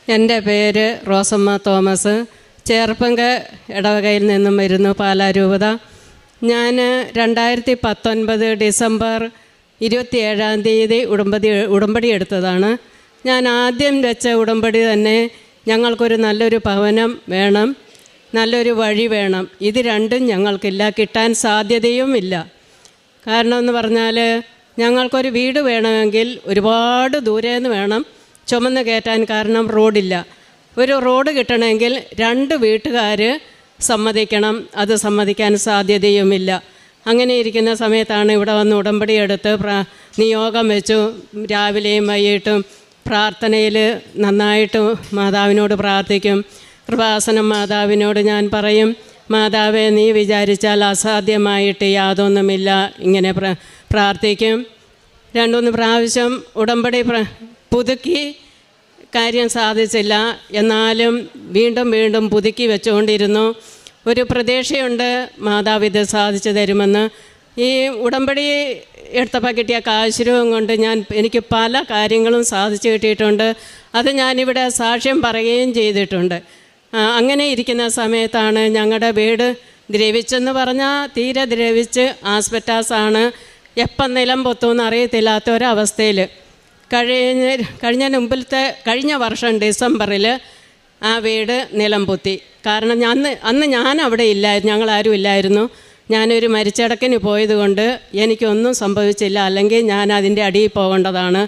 എൻ്റെ പേര് റോസമ്മ തോമസ്. ചേർപ്പങ്ക ഇടവകയിൽ നിന്നും വരുന്നു, പാലാരൂപത. ഞാൻ 2019 ഡിസംബർ 27 ഉടമ്പടി എടുത്തതാണ്. ഞാൻ ആദ്യം വെച്ച ഉടമ്പടി തന്നെ ഞങ്ങൾക്കൊരു നല്ലൊരു ഭവനം വേണം, നല്ലൊരു വഴി വേണം. ഇത് രണ്ടും ഞങ്ങൾക്കില്ല, കിട്ടാൻ സാധ്യതയുമില്ല. കാരണം എന്ന് പറഞ്ഞാൽ ഞങ്ങൾക്കൊരു വീട് വേണമെങ്കിൽ ഒരുപാട് ദൂരെ നിന്ന് വേണം ചുമന്ന് കയറ്റാൻ. കാരണം റോഡില്ല. ഒരു റോഡ് കിട്ടണമെങ്കിൽ 2 വീട്ടുകാർ സമ്മതിക്കണം. അത് സമ്മതിക്കാൻ സാധ്യതയുമില്ല. അങ്ങനെ ഇരിക്കുന്ന സമയത്താണ് ഇവിടെ വന്ന് ഉടമ്പടി എടുത്ത് നിയോഗം വെച്ചു. രാവിലെയും വൈകിട്ടും പ്രാർത്ഥനയിൽ നന്നായിട്ട് മാതാവിനോട് പ്രാർത്ഥിക്കും. കൃപാസനം മാതാവിനോട് ഞാൻ പറയും, മാതാവേ, നീ വിചാരിച്ചാൽ അസാധ്യമായിട്ട് യാതൊന്നുമില്ല. ഇങ്ങനെ പ്രാർത്ഥിക്കും. 2-3 പ്രാവശ്യം ഉടമ്പടി പുതുക്കി, കാര്യം സാധിച്ചില്ല. എന്നാലും വീണ്ടും വീണ്ടും പുതുക്കി വെച്ചുകൊണ്ടിരുന്നു. ഒരു പ്രതീക്ഷയുണ്ട് മാതാവ് ഇത് സാധിച്ചു തരുമെന്ന്. ഈ ഉടമ്പടി എടുത്തപ്പോൾ കിട്ടിയ കാശുരവും കൊണ്ട് എനിക്ക് പല കാര്യങ്ങളും സാധിച്ചു കിട്ടിയിട്ടുണ്ട്. അത് ഞാനിവിടെ സാക്ഷ്യം പറയുകയും ചെയ്തിട്ടുണ്ട്. അങ്ങനെ ഇരിക്കുന്ന സമയത്താണ് ഞങ്ങളുടെ വീട് ദ്രവിച്ചെന്ന് പറഞ്ഞാൽ തീരെ ദ്രവിച്ച് ആസ്പെറ്റാസാണ്. എപ്പം നിലം പൊത്തുമെന്ന് അറിയത്തില്ലാത്ത ഒരവസ്ഥയിൽ കഴിഞ്ഞ വർഷം ഡിസംബറിൽ ആ വീട് നിലം പൊത്തി. കാരണം അന്ന് ഞാൻ അവിടെ ഇല്ലായിരുന്നു, ഞങ്ങളാരും ഇല്ലായിരുന്നു. ഞാനൊരു മരിച്ചടക്കിന് പോയതുകൊണ്ട് എനിക്കൊന്നും സംഭവിച്ചില്ല, അല്ലെങ്കിൽ ഞാൻ അതിൻ്റെ അടിയിൽ പോകേണ്ടതാണ്.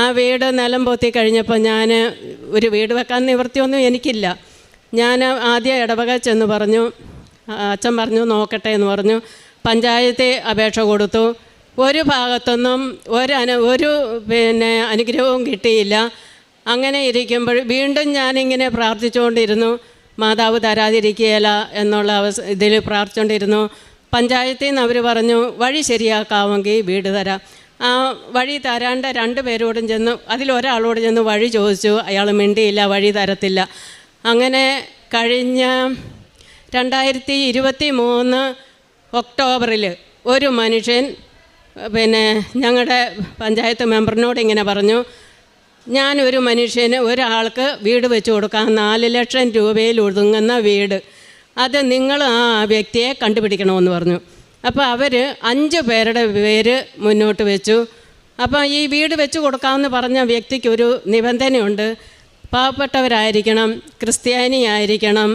ആ വീട് നിലം പൊത്തി കഴിഞ്ഞപ്പോൾ ഞാൻ ഒരു വീട് വെക്കാൻ നിവൃത്തിയൊന്നും എനിക്കില്ല. ഞാൻ ആദ്യം ഇടവക ചെന്ന് പറഞ്ഞു. അച്ഛൻ പറഞ്ഞു നോക്കട്ടെ എന്ന് പറഞ്ഞു. പഞ്ചായത്തിൽ അപേക്ഷ കൊടുത്തു. ഒരു ഭാഗത്തൊന്നും ഒരു അനുഗ്രഹവും കിട്ടിയില്ല. അങ്ങനെ ഇരിക്കുമ്പോൾ വീണ്ടും ഞാനിങ്ങനെ പ്രാർത്ഥിച്ചുകൊണ്ടിരുന്നു. മാതാവ് തരാതിരിക്കുകയില്ല എന്നുള്ള ഇതിൽ പ്രാർത്ഥിച്ചുകൊണ്ടിരുന്നു. പഞ്ചായത്തിൽ നിന്ന് അവർ പറഞ്ഞു, വഴി ശരിയാക്കാമെങ്കിൽ വീട് തരാം. ആ വഴി തരാണ്ട് 2 പേരോടും ചെന്ന്, അതിലൊരാളോട് ചെന്ന് വഴി ചോദിച്ചു. അയാൾ മിണ്ടിയില്ല, വഴി തരത്തില്ല. അങ്ങനെ കഴിഞ്ഞ 2023 ഒക്ടോബറിൽ ഒരു മനുഷ്യൻ ഞങ്ങളുടെ പഞ്ചായത്ത് മെമ്പറിനോട് ഇങ്ങനെ പറഞ്ഞു, ഞാനൊരു മനുഷ്യന് ഒരാൾക്ക് വീട് വെച്ച് കൊടുക്കാം, 4 ലക്ഷം രൂപയിൽ ഒതുങ്ങുന്ന വീട്, അത് നിങ്ങൾ ആ വ്യക്തിയെ കണ്ടുപിടിക്കണമെന്ന് പറഞ്ഞു. അപ്പോൾ അവർ 5 പേരുടെ പേര് മുന്നോട്ട് വെച്ചു. അപ്പോൾ ഈ വീട് വെച്ച് കൊടുക്കാമെന്ന് പറഞ്ഞ വ്യക്തിക്കൊരു നിബന്ധനയുണ്ട്. പാവപ്പെട്ടവരായിരിക്കണം, ക്രിസ്ത്യാനിയായിരിക്കണം,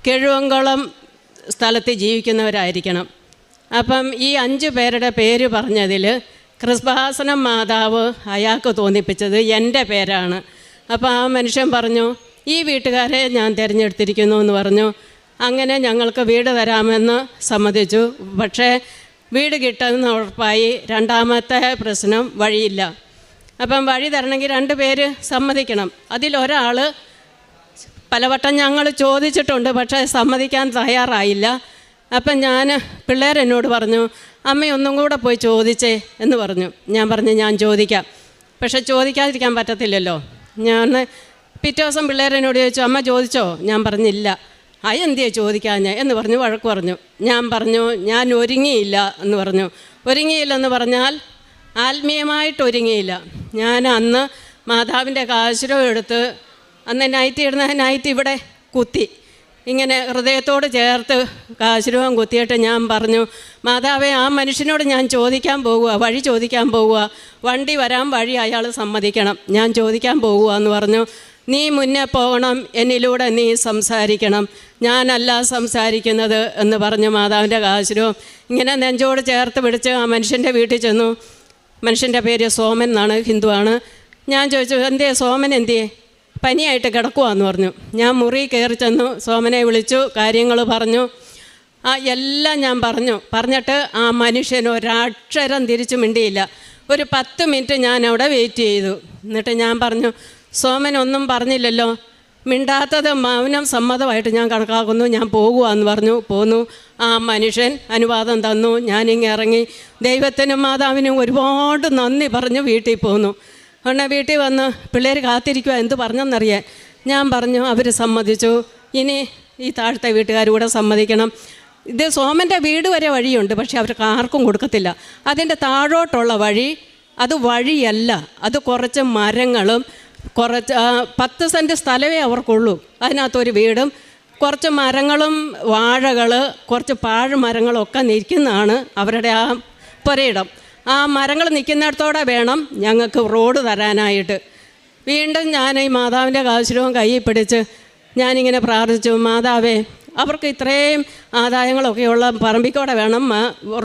കിഴുവങ്കുളം സ്ഥലത്ത് ജീവിക്കുന്നവരായിരിക്കണം. അപ്പം ഈ 5 പേരുടെ പേര് പറഞ്ഞതിൽ കൃപാസനം മാതാവ് അയാൾക്ക് തോന്നിപ്പിച്ചത് എൻ്റെ പേരാണ്. അപ്പോൾ ആ മനുഷ്യൻ പറഞ്ഞു, ഈ വീട്ടുകാരെ ഞാൻ തിരഞ്ഞെടുത്തിരിക്കുന്നു എന്ന് പറഞ്ഞു. അങ്ങനെ ഞങ്ങൾക്ക് വീട് തരാമെന്ന് സമ്മതിച്ചു. പക്ഷേ വീട് കിട്ടുമെന്ന് ഉറപ്പായി. 2ാമത്തെ പ്രശ്നം വഴിയില്ല. അപ്പം വഴി തരണമെങ്കിൽ 2 പേര് സമ്മതിക്കണം. അതിലൊരാൾ പലവട്ടം ഞങ്ങൾ ചോദിച്ചിട്ടുണ്ട്, പക്ഷേ സമ്മതിക്കാൻ തയ്യാറായില്ല. അപ്പം പിള്ളേരെന്നോട് പറഞ്ഞു, അമ്മയൊന്നും കൂടെ പോയി ചോദിച്ചേ എന്ന് പറഞ്ഞു. ഞാൻ പറഞ്ഞു, ഞാൻ ചോദിക്കാം. പക്ഷെ ചോദിക്കാതിരിക്കാൻ പറ്റത്തില്ലല്ലോ. ഞാൻ പിറ്റേ ദിവസം പിള്ളേരെന്നോട് ചോദിച്ചു, അമ്മ ചോദിച്ചോ? ഞാൻ പറഞ്ഞില്ല. എന്തിയെ ചോദിക്കാൻ എന്ന് പറഞ്ഞു, വഴക്ക് പറഞ്ഞു. ഞാൻ പറഞ്ഞു, ഞാൻ ഒരുങ്ങിയില്ല എന്ന് പറഞ്ഞു. ഒരുങ്ങിയില്ലെന്ന് പറഞ്ഞാൽ ആത്മീയമായിട്ട് ഒരുങ്ങിയില്ല. ഞാൻ അന്ന് മാതാവിൻ്റെ കാശുരം എടുത്ത്, അന്ന് നൈറ്റ് ഇവിടെ കുത്തി, ഇങ്ങനെ ഹൃദയത്തോട് ചേർത്ത് കാശുരൂപം കുത്തിയിട്ട് ഞാൻ പറഞ്ഞു, മാതാവേ, ആ മനുഷ്യനോട് ഞാൻ ചോദിക്കാൻ പോകുക, വഴി ചോദിക്കാൻ പോകുക, വണ്ടി വരാൻ വഴി അയാൾ സമ്മതിക്കണം, ഞാൻ ചോദിക്കാൻ പോകുക എന്ന് പറഞ്ഞു. നീ മുന്നേ പോകണം, എന്നിലൂടെ നീ സംസാരിക്കണം, ഞാനല്ല സംസാരിക്കുന്നത് എന്ന് പറഞ്ഞു. മാതാവിൻ്റെ കാശുരൂപം ഇങ്ങനെ നെഞ്ചോട് ചേർത്ത് പിടിച്ച് ആ മനുഷ്യൻ്റെ വീട്ടിൽ ചെന്നു. മനുഷ്യൻ്റെ പേര് സോമൻ എന്നാണ്, ഹിന്ദുവാണ്. ഞാൻ ചോദിച്ചു, എന്തേ സോമൻ എന്തിയേ? പനിയായിട്ട് കിടക്കുവാന്ന് പറഞ്ഞു. ഞാൻ മുറി കയറി ചെന്നു, സോമനെ വിളിച്ചു, കാര്യങ്ങൾ പറഞ്ഞു. എല്ലാം ഞാൻ പറഞ്ഞിട്ട് ആ മനുഷ്യൻ ഒരക്ഷരം തിരിച്ചു മിണ്ടിയില്ല. ഒരു 10 മിനിറ്റ് ഞാൻ അവിടെ വെയിറ്റ് ചെയ്തു. എന്നിട്ട് ഞാൻ പറഞ്ഞു, സോമൻ ഒന്നും പറഞ്ഞില്ലല്ലോ, മിണ്ടാത്തത് മൗനം സമ്മതമായിട്ട് ഞാൻ കണക്കാക്കുന്നു, ഞാൻ പോകുകയെന്ന് പറഞ്ഞു. പോന്നു. ആ മനുഷ്യൻ അനുവാദം തന്നു. ഞാനിങ്ങനെ ഇറങ്ങി ദൈവത്തിനും മാതാവിനും ഒരുപാട് നന്ദി പറഞ്ഞു വീട്ടിൽ പോന്നു. ഉടനെ വീട്ടിൽ വന്ന് പിള്ളേർ കാത്തിരിക്കുക എന്ത് പറഞ്ഞെന്നറിയാൻ. ഞാൻ പറഞ്ഞു, അവർ സമ്മതിച്ചു. ഇനി ഈ താഴത്തെ വീട്ടുകാർ സമ്മതിക്കണം. ഇത് സോമൻ്റെ വീട് വരെ വഴിയുണ്ട്, പക്ഷേ അവർക്ക് ആർക്കും കൊടുക്കത്തില്ല. അതിൻ്റെ താഴോട്ടുള്ള വഴി അത് വഴിയല്ല, അത് കുറച്ച് മരങ്ങളും കുറച്ച് 10 സെൻറ്റ് സ്ഥലമേ അവർക്കുള്ളൂ. അതിനകത്തൊരു വീടും കുറച്ച് മരങ്ങളും വാഴകൾ, കുറച്ച് പാഴ്മരങ്ങളൊക്കെ നിൽക്കുന്നതാണ് അവരുടെ ആ പുരയിടം. ആ മരങ്ങൾ നിൽക്കുന്നിടത്തോടെ വേണം ഞങ്ങൾക്ക് റോഡ് തരാനായിട്ട്. വീണ്ടും ഞാൻ ഈ മാതാവിൻ്റെ കാശുരവും കയ്യിൽ പിടിച്ച് ഞാനിങ്ങനെ പ്രാർത്ഥിച്ചു, മാതാവേ, അവർക്ക് ഇത്രയും ആദായങ്ങളൊക്കെയുള്ള പറമ്പിക്കൂടെ വേണം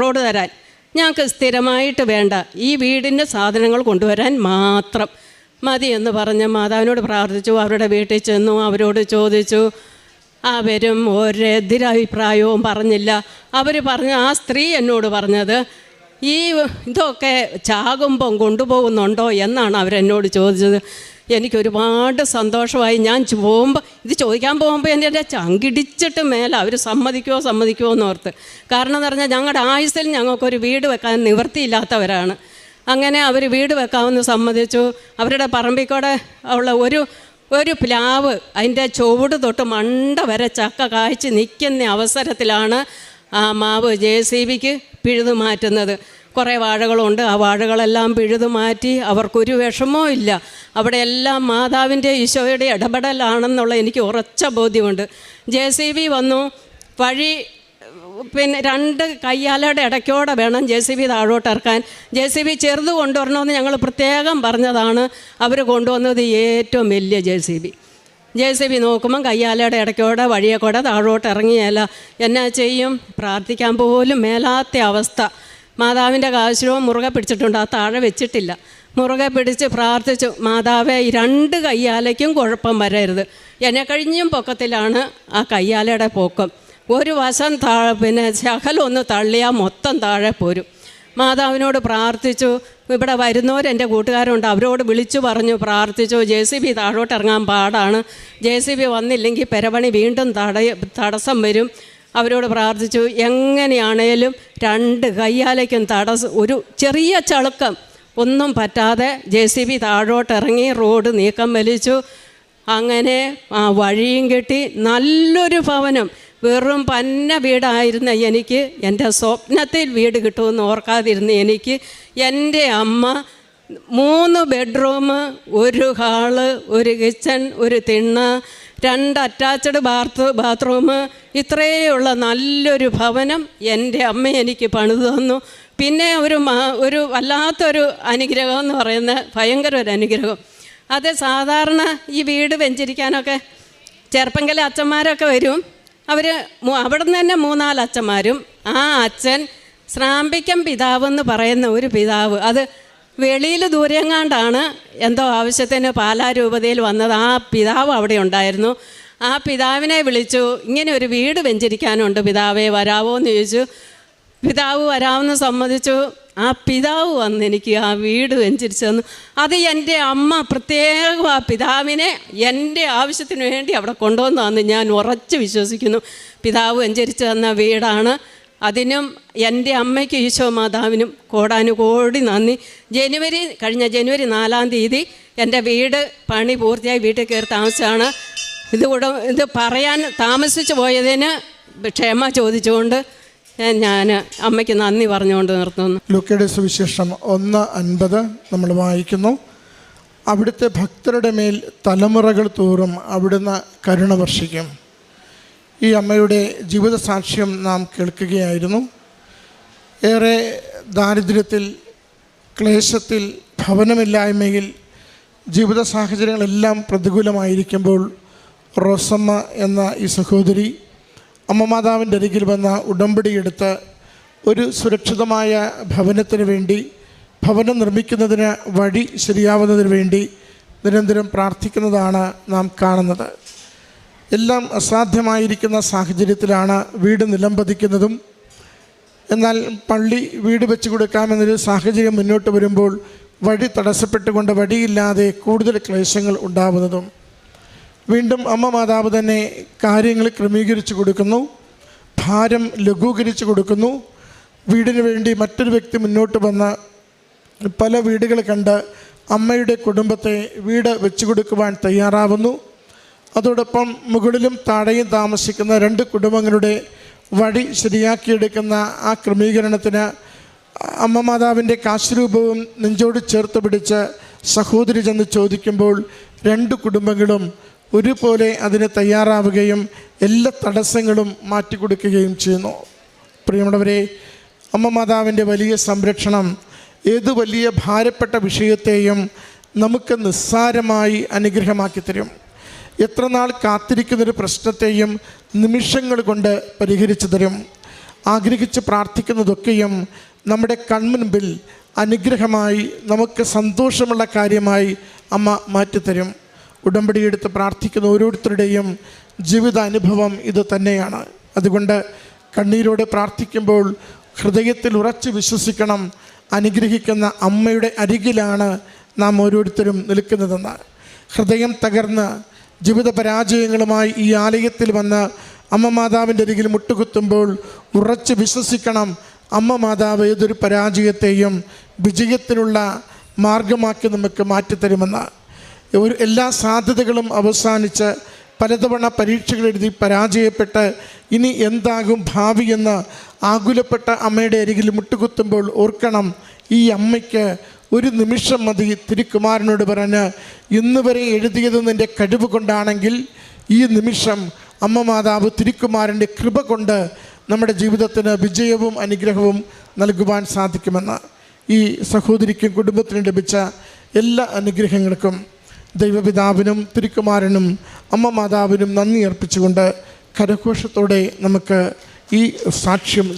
റോഡ് തരാൻ, ഞങ്ങൾക്ക് സ്ഥിരമായിട്ട് വേണ്ട, ഈ വീടിൻ്റെ സാധനങ്ങൾ കൊണ്ടുവരാൻ മാത്രം മതി എന്ന് പറഞ്ഞ് മാതാവിനോട് പ്രാർത്ഥിച്ചു. അവരുടെ വീട്ടിൽ ചെന്നു, അവരോട് ചോദിച്ചു. അവരും ഒരെതിരഭിപ്രായവും പറഞ്ഞില്ല. അവർ പറഞ്ഞ ആ സ്ത്രീ എന്നോട് പറഞ്ഞത്, ഈ ഇതൊക്കെ ചാകുമ്പം കൊണ്ടുപോകുന്നുണ്ടോ എന്നാണ് അവരെന്നോട് ചോദിച്ചത്. എനിക്കൊരുപാട് സന്തോഷമായി. ഞാൻ പോകുമ്പോൾ ഇത് ചോദിക്കാൻ പോകുമ്പോൾ എൻ്റെ ചങ്കിടിച്ചിട്ട് മേലെ അവർ സമ്മതിക്കുമോ എന്നോർത്ത്. കാരണം എന്ന് പറഞ്ഞാൽ ഞങ്ങളുടെ ആയുസ്സിൽ ഞങ്ങൾക്കൊരു വീട് വെക്കാൻ നിവൃത്തിയില്ലാത്തവരാണ്. അങ്ങനെ അവർ വീട് വെക്കാമെന്ന് സമ്മതിച്ചു. അവരുടെ പറമ്പിക്കൂടെ ഉള്ള ഒരു പ്ലാവ് അതിൻ്റെ ചുവട് തൊട്ട് മണ്ട വരെ ചക്ക കായ്ച്ച് നിൽക്കുന്ന അവസരത്തിലാണ് ആ മാവ് JCBക്ക് പിഴുതു മാറ്റുന്നത്. കുറേ വാഴകളുണ്ട്. ആ വാഴകളെല്ലാം പിഴുതു മാറ്റി. അവർക്കൊരു വിഷമവും ഇല്ല. അവിടെ എല്ലാം മാതാവിൻ്റെ ഈശോയുടെ ഇടപെടലാണെന്നുള്ള എനിക്ക് ഉറച്ച ബോധ്യമുണ്ട്. JCB വന്നു. വഴി പിന്നെ 2 കയ്യാലയുടെ ഇടയ്ക്കോടെ വേണം JCB താഴോട്ടിറക്കാൻ. JCB ചെറുത് കൊണ്ടുവരണമെന്ന് ഞങ്ങൾ പ്രത്യേകം പറഞ്ഞതാണ്. അവർ കൊണ്ടുവന്നത് ഏറ്റവും വലിയ JCB നോക്കുമ്പം കയ്യാലയുടെ ഇടയ്ക്കോടെ വഴിയെ കൂടെ താഴോട്ട് ഇറങ്ങിയല്ല. എന്നാ ചെയ്യും? പ്രാർത്ഥിക്കാൻ പോലും മേലാത്ത അവസ്ഥ. മാതാവിൻ്റെ കാശുരവും മുറുകെ പിടിച്ചിട്ടുണ്ട്, ആ താഴെ വെച്ചിട്ടില്ല. മുറുകെ പിടിച്ച് പ്രാർത്ഥിച്ചു, മാതാവേ, ഈ 2 കയ്യാലയ്ക്കും കുഴപ്പം വരരുത്. എന്നെ കഴിഞ്ഞും പൊക്കത്തിലാണ് ആ കയ്യാലയുടെ പൊക്കം. ഒരു വശം പിന്നെ ശകലൊന്ന് തള്ളിയാൽ മൊത്തം താഴെ പോരും. മാതാവിനോട് പ്രാർത്ഥിച്ചു. ഇവിടെ വരുന്നവരെൻ്റെ കൂട്ടുകാരുണ്ട്, അവരോട് വിളിച്ചു പറഞ്ഞു, പ്രാർത്ഥിച്ചു. JCB താഴോട്ട് ഇറങ്ങാൻ പാടാണ്, JCB വന്നില്ലെങ്കിൽ പെരപണി വീണ്ടും തടസ്സം വരും. അവരോട് പ്രാർത്ഥിച്ചു. എങ്ങനെയാണേലും 2 കയ്യാലയ്ക്കും ഒരു ചെറിയ ചളുക്കം ഒന്നും പറ്റാതെ JCB താഴോട്ടിറങ്ങി റോഡ് നീക്കം വലിച്ചു. അങ്ങനെ ആ വഴിയും കെട്ടി നല്ലൊരു ഭവനം. വെറും പന്ന വീടായിരുന്ന എനിക്ക്, എൻ്റെ സ്വപ്നത്തിൽ വീട് കിട്ടുമെന്ന് ഓർക്കാതിരുന്ന എനിക്ക്, എൻ്റെ അമ്മ 3 bedroom, 1 hall, 1 kitchen, 1 തിണ്ണ, 2 attached bathroom, ഇത്രയുള്ള നല്ലൊരു ഭവനം എൻ്റെ അമ്മ എനിക്ക് പണിതു തന്നു. പിന്നെ ഒരു വല്ലാത്തൊരു അനുഗ്രഹം എന്ന് പറയുന്ന ഭയങ്കര ഒരു അനുഗ്രഹം. അത് സാധാരണ ഈ വീട് വെഞ്ചരിക്കാനൊക്കെ ചെറുപ്പങ്കല അച്ഛന്മാരൊക്കെ വരും. അവിടെ നിന്ന് തന്നെ 3-4 അച്ഛന്മാരും. ആ അച്ഛൻ ശ്രാമ്പിക്കം പിതാവെന്ന് പറയുന്ന ഒരു പിതാവ്, അത് വെളിയിൽ ദൂരെങ്ങാണ്ടാണ് എന്തോ ആവശ്യത്തിന് പാലാരൂപതയിൽ വന്നത്. ആ പിതാവ് അവിടെ ഉണ്ടായിരുന്നു. ആ പിതാവിനെ വിളിച്ചു, ഇങ്ങനെ ഒരു വീട് വെഞ്ചരിക്കാനുണ്ട് പിതാവേ, വരാവോ എന്ന് ചോദിച്ചു. പിതാവ് വരാമെന്ന് സമ്മതിച്ചു. ആ പിതാവ് വന്ന് എനിക്ക് ആ വീട് വെഞ്ചരിച്ചു തന്നു. അത് എൻ്റെ അമ്മ പ്രത്യേകം ആ പിതാവിനെ എൻ്റെ ആവശ്യത്തിന് വേണ്ടി അവിടെ കൊണ്ടുവന്നതെന്ന് ഞാൻ ഉറച്ച് വിശ്വസിക്കുന്നു. പിതാവ് വെഞ്ചരിച്ചു തന്ന വീടാണ്. അതിനും എൻ്റെ അമ്മയ്ക്ക് ഈശോ മാതാവിനും കോടാനുകോടി നന്ദി. കഴിഞ്ഞ ജനുവരി 4-ാം തീയതി എൻ്റെ വീട് പണി പൂർത്തിയായി വീട്ടിൽ കയറി താമസിച്ചാണ്. ഇത് പറയാൻ താമസിച്ചു പോയതിന് ക്ഷമ ചോദിച്ചുകൊണ്ട് ഞാൻ അമ്മയ്ക്ക് നന്ദി പറഞ്ഞുകൊണ്ട് നിർത്തുന്നു. ലൂക്കയുടെ സുവിശേഷം 1:50 നമ്മൾ വായിക്കുന്നു. അവിടുത്തെ ഭക്തരുടെ മേൽ തലമുറകൾ തോറും അവിടുന്ന് കരുണ വർഷിക്കും. ഈ അമ്മയുടെ ജീവിത സാക്ഷ്യം നാം കേൾക്കുകയായിരുന്നു. ഏറെ ദാരിദ്ര്യത്തിൽ, ക്ലേശത്തിൽ, ഭവനമില്ലായ്മയിൽ, ജീവിത സാഹചര്യങ്ങളെല്ലാം പ്രതികൂലമായിരിക്കുമ്പോൾ റോസമ്മ എന്ന ഈ സഹോദരി അമ്മ മാതാവിൻ്റെ അരികിൽ വന്ന ഉടമ്പടിയെടുത്ത് ഒരു സുരക്ഷിതമായ ഭവനത്തിന് വേണ്ടി, ഭവനം നിർമ്മിക്കുന്നതിന് വഴി ശരിയാവുന്നതിന് വേണ്ടി നിരന്തരം പ്രാർത്ഥിക്കുന്നതാണ് നാം കാണുന്നത്. എല്ലാം അസാധ്യമായിരിക്കുന്ന സാഹചര്യത്തിലാണ് വീട് നിലംപതിക്കുന്നതും. എന്നാൽ പള്ളി വീട് വെച്ച് കൊടുക്കാമെന്നൊരു സാഹചര്യം മുന്നോട്ട് വരുമ്പോൾ വഴി തടസ്സപ്പെട്ടുകൊണ്ട് വഴിയില്ലാതെ കൂടുതൽ ക്ലേശങ്ങൾ ഉണ്ടാവുന്നതും. വീണ്ടും അമ്മ മാതാവ് തന്നെ കാര്യങ്ങൾ ക്രമീകരിച്ച് കൊടുക്കുന്നു, ഭാരം ലഘൂകരിച്ച് കൊടുക്കുന്നു. വീടിന് വേണ്ടി മറ്റൊരു വ്യക്തി മുന്നോട്ട് വന്ന് പല വീടുകൾ കണ്ട് അമ്മയുടെ കുടുംബത്തെ വീട് വെച്ച് കൊടുക്കുവാൻ തയ്യാറാവുന്നു. അതോടൊപ്പം മുകളിലും താഴെയും താമസിക്കുന്ന 2 കുടുംബങ്ങളുടെ വഴി ശരിയാക്കിയെടുക്കുന്ന ആ ക്രമീകരണത്തിന് അമ്മ മാതാവിൻ്റെ കാശുരൂപവും നെഞ്ചോട് ചേർത്ത് പിടിച്ച് സഹോദരി ചെന്ന് ചോദിക്കുമ്പോൾ രണ്ട് കുടുംബങ്ങളും ഒരുപോലെ അതിന് തയ്യാറാവുകയും എല്ലാ തടസ്സങ്ങളും മാറ്റിക്കൊടുക്കുകയും ചെയ്യുന്നു. പ്രിയമുള്ളവരെ, അമ്മ മാതാവിൻ്റെ വലിയ സംരക്ഷണം ഏത് വലിയ ഭാരപ്പെട്ട വിഷയത്തെയും നമുക്ക് നിസ്സാരമായി അനുഗ്രഹമാക്കി തരും. എത്ര നാൾ കാത്തിരിക്കുന്നൊരു പ്രശ്നത്തെയും നിമിഷങ്ങൾ കൊണ്ട് പരിഹരിച്ചു തരും. ആഗ്രഹിച്ച് പ്രാർത്ഥിക്കുന്നതൊക്കെയും നമ്മുടെ കൺമുൻപിൽ അനുഗ്രഹമായി നമുക്ക് സന്തോഷമുള്ള കാര്യമായി അമ്മ മാറ്റിത്തരും. ഉടമ്പടിയെടുത്ത് പ്രാർത്ഥിക്കുന്ന ഓരോരുത്തരുടെയും ജീവിതാനുഭവം ഇത് തന്നെയാണ്. അതുകൊണ്ട് കണ്ണീരോടെ പ്രാർത്ഥിക്കുമ്പോൾ ഹൃദയത്തിൽ ഉറച്ചു വിശ്വസിക്കണം, അനുഗ്രഹിക്കുന്ന അമ്മയുടെ അരികിലാണ് നാം ഓരോരുത്തരും നിൽക്കുന്നതെന്ന്. ഹൃദയം തകർന്ന് ജീവിത പരാജയങ്ങളുമായി ഈ ആലയത്തിൽ വന്ന് അമ്മ മാതാവിൻ്റെ അരികിൽ മുട്ടുകുത്തുമ്പോൾ ഉറച്ചു വിശ്വസിക്കണം, അമ്മ മാതാവ് ഏതൊരു പരാജയത്തെയും വിജയത്തിനുള്ള മാർഗമാക്കി നമുക്ക് മാറ്റിത്തരുമെന്ന്. എല്ലാ സാധ്യതകളും അവസാനിച്ച് പലതവണ പരീക്ഷകൾ എഴുതി പരാജയപ്പെട്ട് ഇനി എന്താകും ഭാവി എന്ന് ആകുലപ്പെട്ട അമ്മയുടെ അരികിൽ മുട്ടുകുത്തുമ്പോൾ ഓർക്കണം, ഈ അമ്മയ്ക്ക് ഒരു നിമിഷം മതി തിരുക്കുമാരനോട് പറഞ്ഞ് ഇന്ന് വരെ എഴുതിയത് നിൻ്റെ കഴിവ് കൊണ്ടാണെങ്കിൽ ഈ നിമിഷം അമ്മ മാതാവ് തിരുക്കുമാരൻ്റെ കൃപ കൊണ്ട് നമ്മുടെ ജീവിതത്തിന് വിജയവും അനുഗ്രഹവും നൽകുവാൻ സാധിക്കുമെന്ന്. ഈ സഹോദരിക്കും കുടുംബത്തിനും ലഭിച്ച എല്ലാ അനുഗ്രഹങ്ങൾക്കും ദൈവപിതാവിനും തിരുക്കുമാരനും അമ്മ മാതാവിനും നന്ദി അർപ്പിച്ചുകൊണ്ട് കരഘോഷത്തോടെ നമുക്ക് ഈ സാക്ഷ്യം